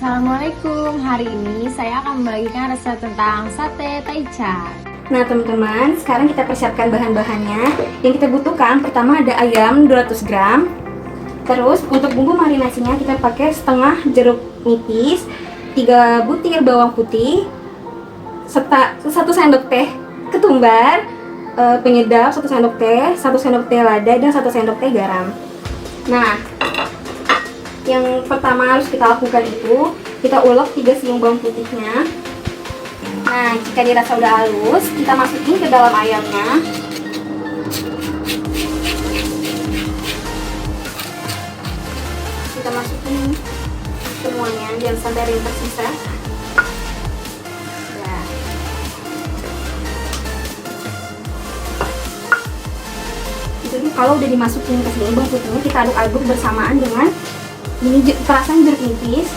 Assalamualaikum, hari ini saya akan membagikan resep tentang sate taichan. Nah teman-teman, sekarang kita persiapkan bahan-bahannya. Yang kita butuhkan pertama ada ayam 200 gram. Terus untuk bumbu marinasinya kita pakai setengah jeruk nipis, 3 butir bawang putih, serta 1 sendok teh ketumbar, penyedap 1 sendok teh, 1 sendok teh lada, dan 1 sendok teh garam. Nah, yang pertama harus kita lakukan itu kita ulek 3 siung bawang putihnya. Nah, jika dirasa udah halus, kita masukin ke dalam ayamnya. Kita masukin semuanya, jangan sampai ada yang tersisa. Nah. Jadi kalau udah dimasukin ke sini bawang putihnya, kita aduk-aduk bersamaan dengan ini perasan jeruk nipis,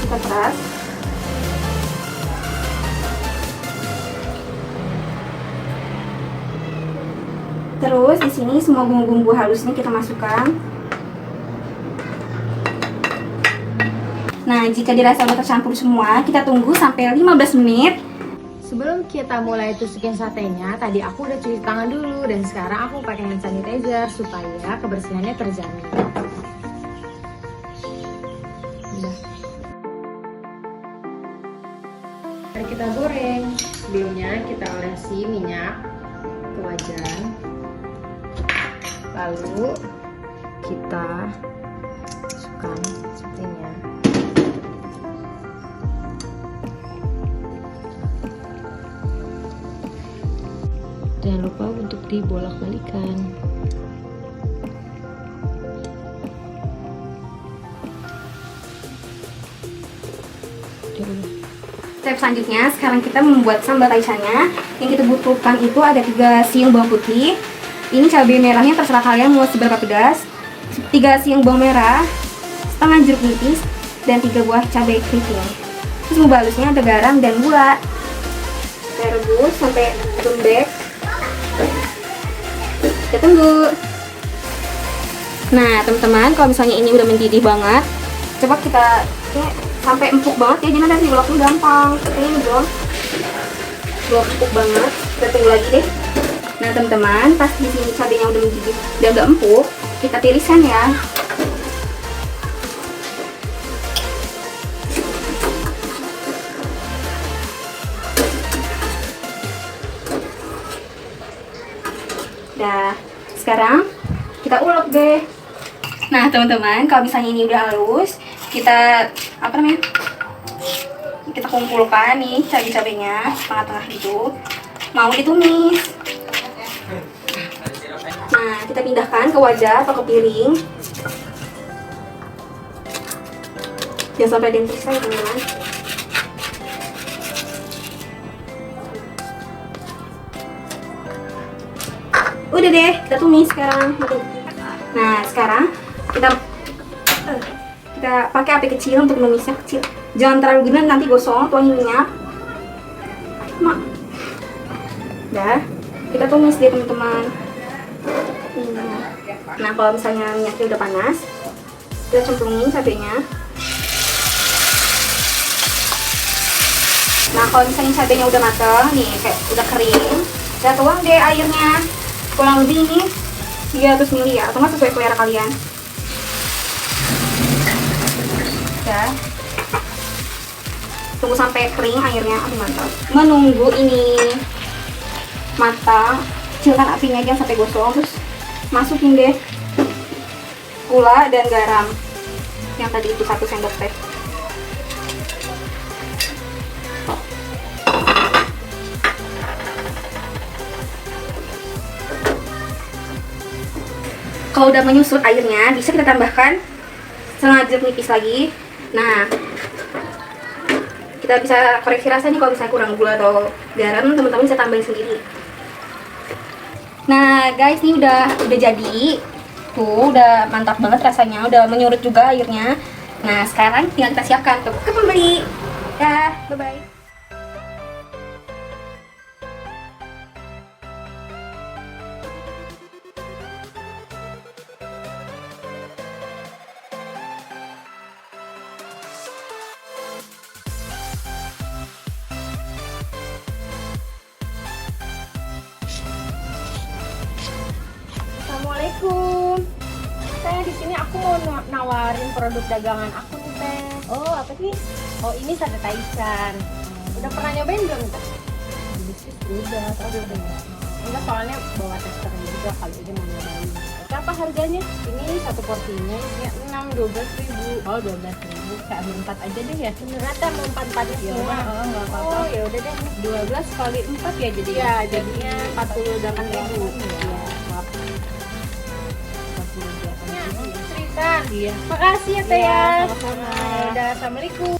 kita peras. Terus di sini semua bumbu-bumbu halusnya kita masukkan. Nah, jika dirasa udah tercampur semua, kita tunggu sampai 15 menit. Sebelum kita mulai tusukin satenya, tadi aku udah cuci tangan dulu dan sekarang aku pakai hand sanitizer supaya kebersihannya terjamin. Mari kita goreng. Sebelumnya kita olesi minyak ke wajan. Lalu kita masukkan satenya. Jangan lupa untuk dibolak-balikan. Step selanjutnya, sekarang kita membuat sambal taichannya. Yang kita butuhkan itu ada 3 siung bawang putih. Ini cabai merahnya terserah kalian mau seberapa pedas. 3 siung bawang merah, setengah jeruk nipis, dan 3 buah cabai keriting. Terus bumbu halusnya ada garam dan gula. Kita rebus sampai lembek. Kita tunggu. Nah teman-teman, kalau misalnya ini udah mendidih banget, coba kita sampai empuk banget ya, jadi nanti uleknya gampang. Seperti ini belum empuk banget. Kita tunggu lagi deh. Nah teman-teman, pas di sini cabenya udah mendidih dan udah empuk, kita tiriskan ya. Nah, sekarang kita ulek deh. Nah teman-teman, kalau misalnya ini udah halus, kita kita kumpulkan nih cabai-cabainya tengah-tengah gitu, mau ditumis. Nah, kita pindahkan ke wadah atau ke piring. Jangan sampai ada yang tersisa ya teman-teman. Udah deh, kita tumis sekarang. Nah, sekarang kita pakai api kecil untuk numisnya kecil. Jangan terlalu gede, nanti gosong, tuangin minyak. Udah, kita tumis deh teman-teman. Nah, kalau misalnya minyaknya udah panas, kita cemplungin cabenya. Nah, kalau misalnya cabenya udah matang nih, kayak udah kering, kita tuang deh airnya. Kurang lebih ini 300 ml ya, atau nggak sesuai selera kalian. Ya, tunggu sampai kering airnya. Aduh mantap. Menunggu ini matang, kecilkan apinya jangan sampai gosong. Terus masukin deh gula dan garam yang tadi itu 1 sendok teh. Kalau udah menyusut airnya, bisa kita tambahkan setengah jeruk nipis lagi. Nah, kita bisa koreksi rasanya kalau misalnya kurang gula atau garam, teman-teman bisa tambahin sendiri. Nah, guys, ini udah jadi. Tuh, udah mantap banget rasanya, udah menyurut juga airnya. Nah, sekarang tinggal kita siapkan ke pembeli. Ya, bye-bye. Assalamualaikum. Teh, di sini aku mau nawarin produk dagangan aku nih, Teh. Oh, apa sih? Oh, ini sate taichan. Udah pernah nyobain belum, Teh? Bisnis udah, tapi udah. Enggak, soalnya bawa testernya juga kali ini mau nyobain. Berapa harganya? Ini satu porsinya isinya 6, 12 ribu. Oh, 12.000. Kayak ambil 4 aja deh ya. Beneran Teh, mau 4-4-nya Ya semua? udah, enggak apa-apa. Oh, ya udah deh. 12 kali 4 ya jadi. Iya, jadinya 48 ribu. Iya, maaf. 48.000. Ya, cerita. Iya. Makasih ya, Teh Iya, ya. sama-sama. Ya udah, Assalamualaikum.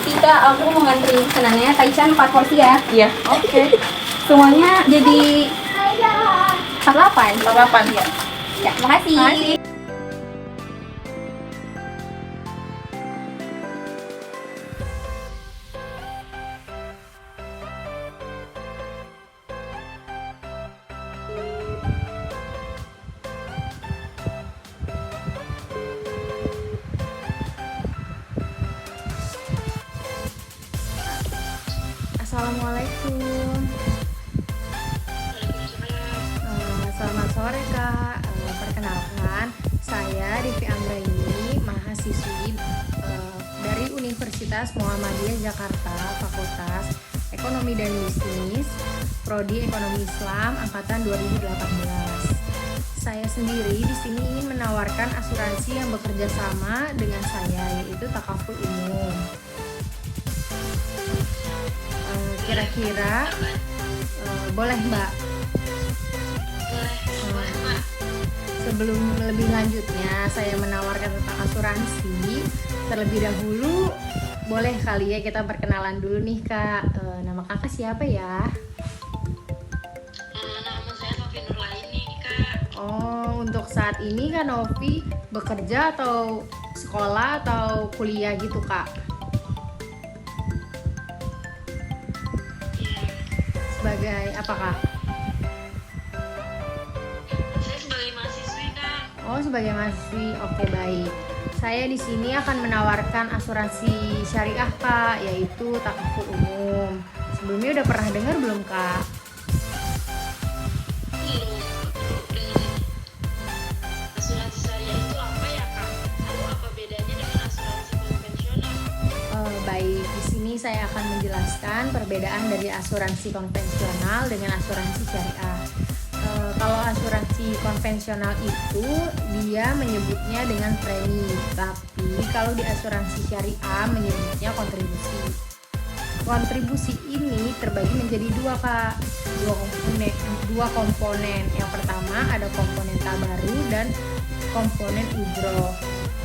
Tika, aku mau ngantri pesanannya taichan 4 porsi ya. Iya. Oke. Semuanya jadi 48. 48 ya. Ya, makasih. Assalamualaikum. Selamat sore Kak. Perkenalkan, saya Divi Anggraini, mahasiswi dari Universitas Muhammadiyah Jakarta, Fakultas Ekonomi dan Bisnis, Prodi Ekonomi Islam, angkatan 2018. Saya sendiri di sini ingin menawarkan asuransi yang bekerja sama dengan saya, yaitu takaful umum. Kira-kira boleh Mbak? Sebelum lebih lanjutnya saya menawarkan tentang asuransi, terlebih dahulu boleh kali ya kita perkenalan dulu nih Kak. Nama Kakak siapa ya? Nama saya Novi Nurlaini, Kak. Oh, untuk saat ini Kak Novi bekerja atau sekolah atau kuliah gitu Kak? Iya, Sebagai apa Kak? saya sebagai mahasiswi, Kak. Oh, sebagai mahasiswi. Oke, baik. Saya di sini akan menawarkan asuransi syariah, Kak, yaitu takaful umum. Sebelumnya udah pernah dengar belum, Kak? Belum dengan asuransi syariah itu apa ya, Kak? Lalu apa bedanya dengan asuransi konvensional? Baik, di sini saya akan menjelaskan perbedaan dari asuransi konvensional dengan asuransi syariah. Kalau asuransi konvensional itu dia menyebutnya dengan premi, tapi kalau di asuransi syariah menyebutnya kontribusi. Kontribusi ini terbagi menjadi dua Kak, dua komponen. Yang pertama ada komponen tabaru dan komponen ujroh.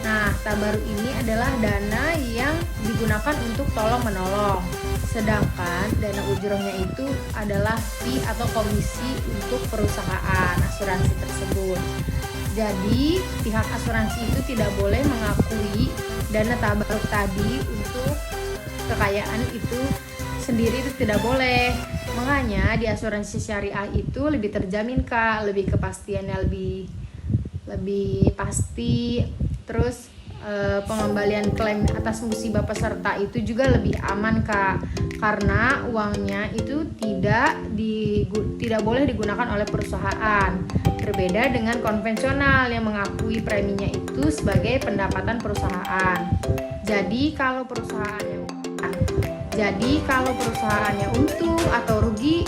Nah, tabaru ini adalah dana yang digunakan untuk tolong menolong. Sedangkan dana ujrohnya itu adalah fee atau komisi untuk perusahaan asuransi tersebut. Jadi, pihak asuransi itu tidak boleh mengakui dana tabaruk tadi untuk kekayaan itu sendiri, itu tidak boleh. Makanya di asuransi syariah itu lebih terjamin Kak, lebih kepastiannya lebih pasti. Terus pengembalian klaim atas musibah peserta itu juga lebih aman Kak, karena uangnya itu tidak boleh digunakan oleh perusahaan. Berbeda dengan konvensional yang mengakui preminya itu sebagai pendapatan perusahaan. Jadi kalau perusahaannya untung atau rugi,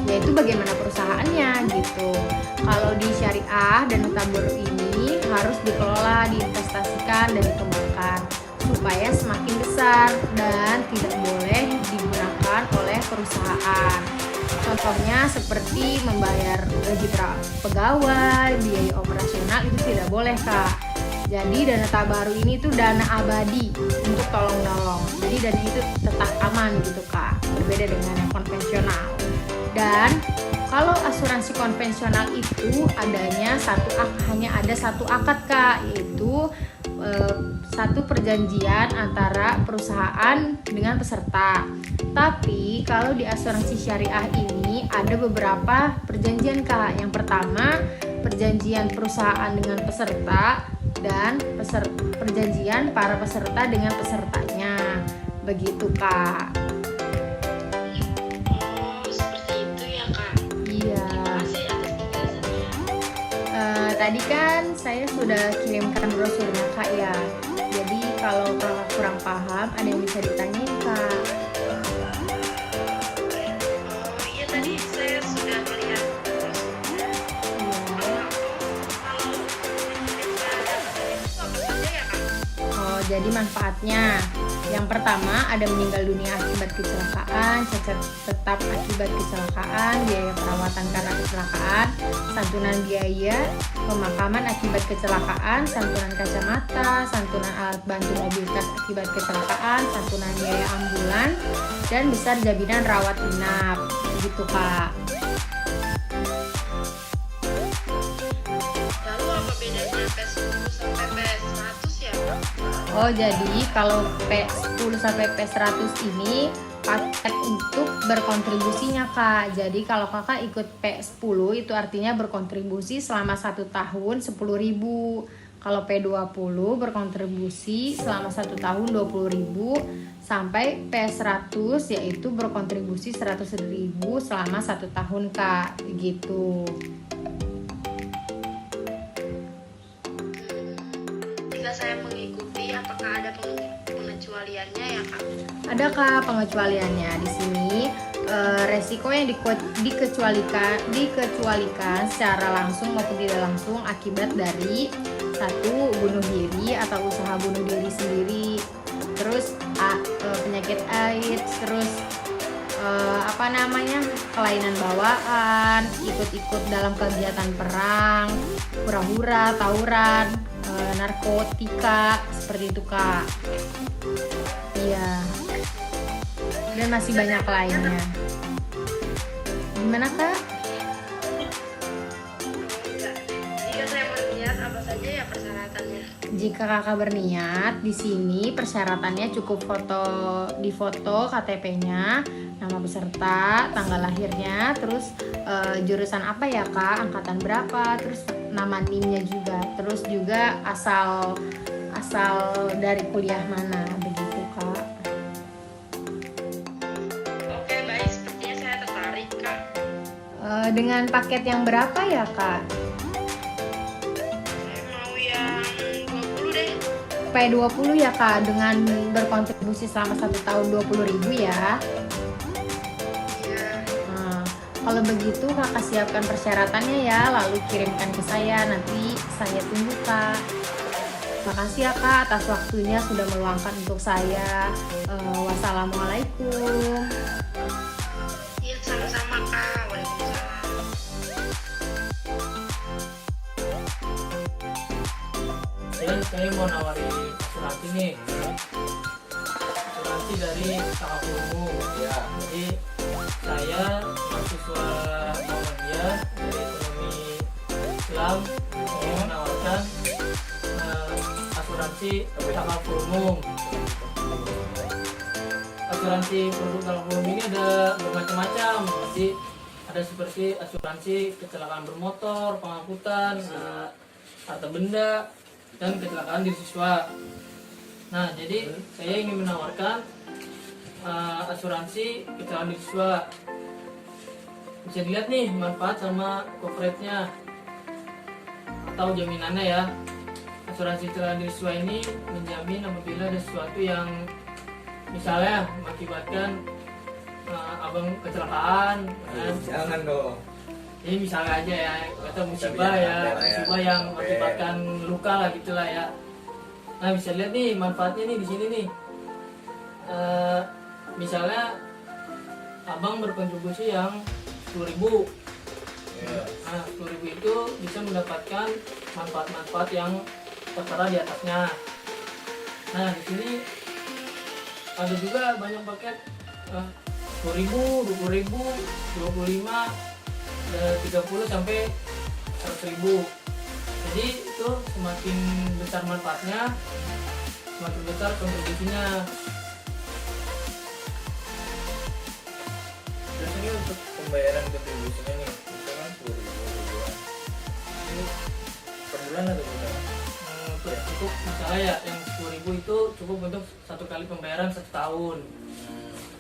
yaitu bagaimana perusahaannya gitu. Kalau di syariah dana tabur ini harus dikelola, diinvestasikan dan dikembangkan supaya semakin besar dan tidak boleh digunakan oleh perusahaan. Contohnya seperti membayar gaji pegawai, biaya operasional itu tidak boleh Kak. Jadi dana tabaru ini tuh dana abadi untuk tolong-menolong. Jadi dana itu tetap aman gitu Kak, berbeda dengan yang konvensional. Dan kalau asuransi konvensional itu hanya ada satu akad Kak, yaitu satu perjanjian antara perusahaan dengan peserta. Tapi kalau di asuransi syariah ini ada beberapa perjanjian Kak. Yang pertama, perjanjian perusahaan dengan peserta dan perjanjian para peserta dengan pesertanya. Begitu, Kak. Oh, seperti itu ya, Kak. Iya. Masih atas penjelasannya. Tadi kan saya sudah kirimkan brosurnya, Kak, ya. Jadi kalau Kakak kurang paham, ada yang bisa ditanyain, Kak. Oh iya, tadi saya sudah melihat brosurnya. Iya. Kalau kita dapat itu apa saja ya, Kak? Oh, jadi manfaatnya. Yang pertama, ada meninggal dunia akibat kecelakaan, cacat tetap akibat kecelakaan, biaya perawatan karena kecelakaan, santunan biaya pemakaman akibat kecelakaan, santunan kacamata, santunan alat bantu mobilitas akibat kecelakaan, santunan biaya ambulan, dan besar jaminan rawat inap. Gitu, Kak. Lalu apa bedanya P10 sampai P100 ya, Kak? Oh, jadi kalau P10 sampai P100 ini paket untuk berkontribusinya, Kak. Jadi kalau Kakak ikut P10 itu artinya berkontribusi selama 1 tahun 10.000. Kalau P20 berkontribusi selama 1 tahun 20.000 sampai P100 yaitu berkontribusi 100.000 selama 1 tahun, Kak. Gitu. Jika saya mengikuti, apakah ada pengecualiannya ya, Kak? Ada, Kak, pengecualiannya di sini. Resiko yang dikecualikan secara langsung maupun tidak langsung akibat dari 1. Bunuh diri atau usaha bunuh diri sendiri, terus penyakit AIDS, terus kelainan bawaan, ikut-ikut dalam kegiatan perang, hura-hura, tawuran, narkotika, seperti itu, Kak. Iya. Dan masih banyak lainnya. Gimana, Kak? Enggak. Jika saya berniat, apa saja ya persyaratannya? Jika Kakak berniat, di sini persyaratannya cukup difoto KTP-nya, nama peserta, tanggal lahirnya, terus jurusan apa ya, Kak, angkatan berapa, terus nama NIM-nya juga, terus juga asal dari kuliah mana, begitu, Kak. Oke, baik. Sepertinya saya tertarik, Kak. Dengan paket yang berapa ya, Kak? Saya mau yang 20 deh. P20 ya, Kak, dengan berkontribusi selama 1 tahun 20.000 ya. Iya. Nah, kalau begitu Kakak siapkan persyaratannya ya, lalu kirimkan ke saya, nanti saya tunggu, Kak. Makasih ya, Kak, atas waktunya sudah meluangkan untuk saya. Wassalamualaikum. Iya, sama-sama, Kak. Waalaikumsalam. Saya mau nawarin asuransi nih, asuransi dari kakak umum ya. Jadi saya mahasiswa Muhammadiyah dari ekonomi Islam ingin menawarkan asuransi kakak umum. Asuransi produk kakak umum ini ada bermacam-macam. Jadi ada seperti asuransi kecelakaan bermotor, pengangkutan, harta benda, dan kecelakaan diri siswa. Nah, jadi saya ingin menawarkan asuransi kecelakaan diri siswa. Bisa dilihat nih manfaat sama coverage-nya atau jaminannya ya. Asuransi kecelakaan diri siswa ini menjamin apabila ada sesuatu yang misalnya mengakibatkan abang kecelakaan, Jangan dong. ini misalnya aja ya, atau musibah ya, musibah yang mengakibatkan luka lah gitulah ya. Nah, bisa lihat nih manfaatnya nih di sini nih. Misalnya abang berkontribusi yang 10.000. Nah, 10.000 itu bisa mendapatkan manfaat-manfaat yang tertera di atasnya. Nah, di sini ada juga banyak paket 10.000, 20.000, 25, 30 sampai 100.000. Jadi itu semakin besar manfaatnya, semakin besar kontribusinya. Terus ini untuk pembayaran kontribusinya nih, misalkan 10.000 ribuan. Ini cukup misalnya ya yang 10.000 itu cukup untuk satu kali pembayaran 1 tahun.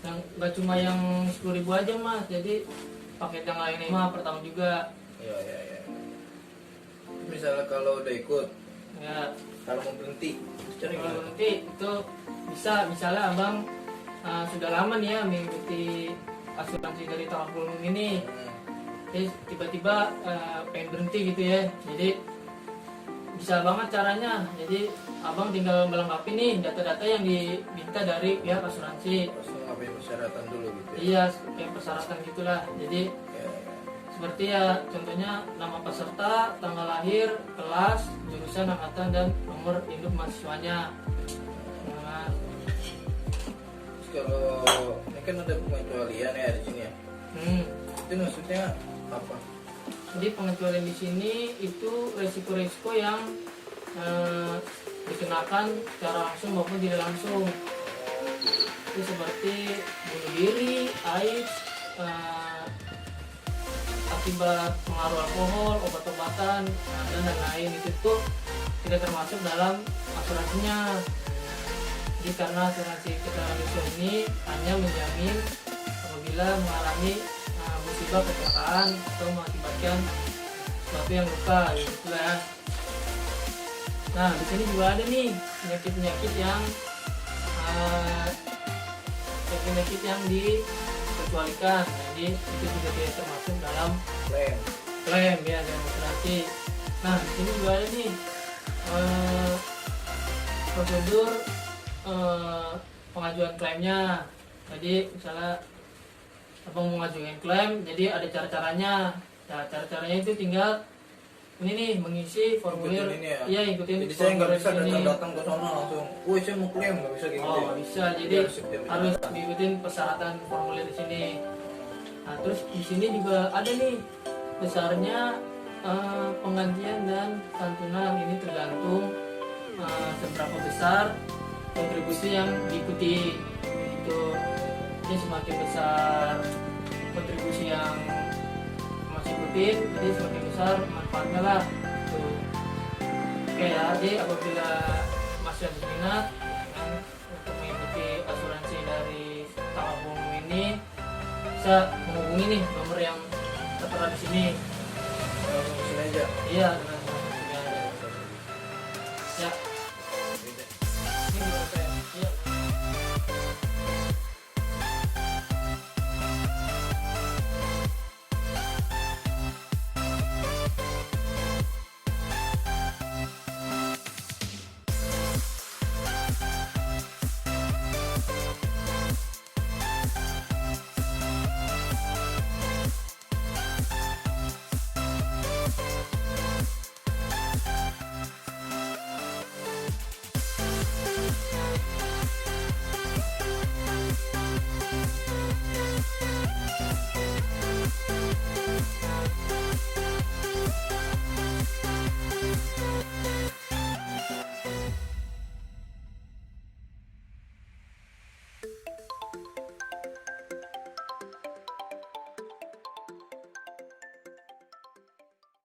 Yang nggak cuma yang 10.000 aja mas, jadi paket yang lainnya mah per tahun juga. Iya. Misalnya kalau udah ikut, Ya, kalau mau berhenti, cari kalau nanti itu bisa misalnya abang sudah lama nih ya mengikuti asuransi dari Tawakul ini, jadi tiba-tiba pengen berhenti gitu ya, jadi bisa banget caranya. Jadi abang tinggal melengkapi nih data-data yang diminta dari pihak asuransi. langsung ngapain persyaratan dulu gitu ya. Iya, kayak persyaratan gitulah. Jadi Ya. seperti ya contohnya nama peserta, tanggal lahir, kelas, jurusan, angkatan, dan nomor induk mahasiswanya. Nah, Terus kalau ini kan ada pengecualian ya di sini ya. Itu maksudnya apa? Jadi pengecualian di sini itu resiko-resiko yang dikenakan secara langsung maupun tidak langsung. Itu seperti bunuh diri, AIDS, akibat pengaruh alkohol, obat-obatan, dan lain-lain itu tuh tidak termasuk dalam asuransinya. Jadi karena asuransi kecelakaan ini hanya menjamin apabila mengalami musibah kecelakaan atau mengakibatkan sesuatu yang luka gitu ya. Nah di sini juga ada nih penyakit-penyakit yang dikecualikan. Jadi itu juga tidak termasuk dalam klaim ya dan asuransi. Nah di sini juga ada nih prosedur pengajuan klaimnya. Jadi misalnya abang mau ngajuin klaim, jadi ada cara-caranya. Nah cara-caranya itu tinggal ini nih mengisi formulir. Ikutin ini ya? Iya ikutin. Jadi saya nggak bisa formulir ini. datang ke sana langsung, woi saya mau klaim, nggak bisa kayak gitu. Oh ya? nggak bisa, jadi harus diikutin persyaratan formulir di sini. Nah terus di sini juga ada nih besarnya penggantian dan santunan. Ini tergantung seberapa besar kontribusi yang diikuti. Itu jadi semakin besar kontribusi yang masih ikutin, jadi semakin besar manfaatnya lah. Tuh. Oke ya, jadi apabila masih ada minat untuk mengikuti asuransi dari Tawakul ini, bisa menghubungi nih nomor yang tertera di sini. Langsung sini aja. Iya, dengan nomor sini aja. Ya.